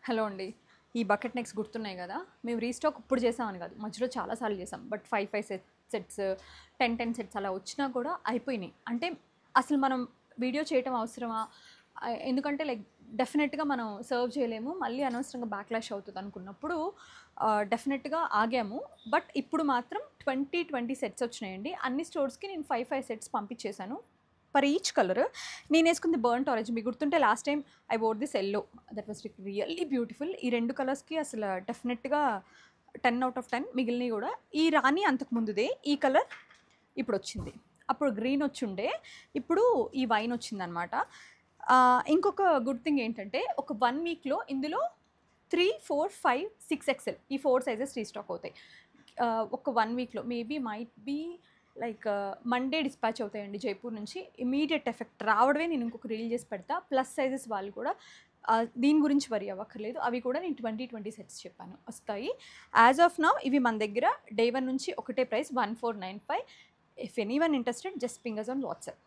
Hello అండి. ఈ bucket next గుర్తున్నాయి గదా! మేము రీస్టాక్ ఇప్పుడు చేసామని కాదు. మధ్యలో చాలా సార్లు చేసాం. బట్ 5 సెట్స్ 10 సెట్స్ అలా వచ్చినా కూడా అయిపోయినాయి. అంటే అసలు మనం వీడియో చేయటం అవసరమా? ఎందుకంటే లైక్ డెఫినెట్‌గా మనం సర్వ్ చేయలేము. మళ్ళీ అనవసరంగా బ్యాక్‌లాష్ అవుతది అనుకున్నప్పుడు డెఫినెట్‌గా ఆగాము. బట్ ఇప్పుడు మాత్రం 20 సెట్స్ వచ్చినాయండి. అన్ని స్టోర్స్‌కి నేను 5 సెట్స్ పంపించేసాను. Per each colour. నేను వేసుకుంది బర్న్ట్ ఆరెంజ్. మీకు గుర్తుంటే last time I wore this yellow. That was really beautiful. ఈ 2 కలర్స్‌కి అసలు డెఫినెట్‌గా 10/10 మిగిలినవి కూడా. ఈ రాణి అంతకు ముందుదే. ఈ కలర్ ఇప్పుడొచ్చింది. అప్పుడు గ్రీన్ వచ్చుండే. ఇప్పుడు ఈ వైన్ వచ్చిందనమాట. ఇంకొక గుడ్ థింగ్ ఏంటంటే ఒక 1 వీక్‌లో ఇందులో 3, 4, 5, 6 ఎక్స్ఎల్ ఈ 4 సైజెస్ రీస్టాక్ అవుతాయి. ఒక 1 వీక్‌లో maybe might be like Monday dispatch అవుతాయండి జైపూర్ నుంచి. ఇమీడియట్ ఎఫెక్ట్ రావడమే నేను ఇంకొక రీల్ చేసి పెడతా. ప్లస్ సైజెస్ వాళ్ళు కూడా దీని గురించి వరీ అవ్వక్కర్లేదు. అవి కూడా నేను 20 సెట్స్ చెప్పాను వస్తాయి. యాజ్ ఆఫ్ నౌ ఇవి మన దగ్గర డే 1 నుంచి ఒకటే price 1495. If anyone interested just ping us on WhatsApp.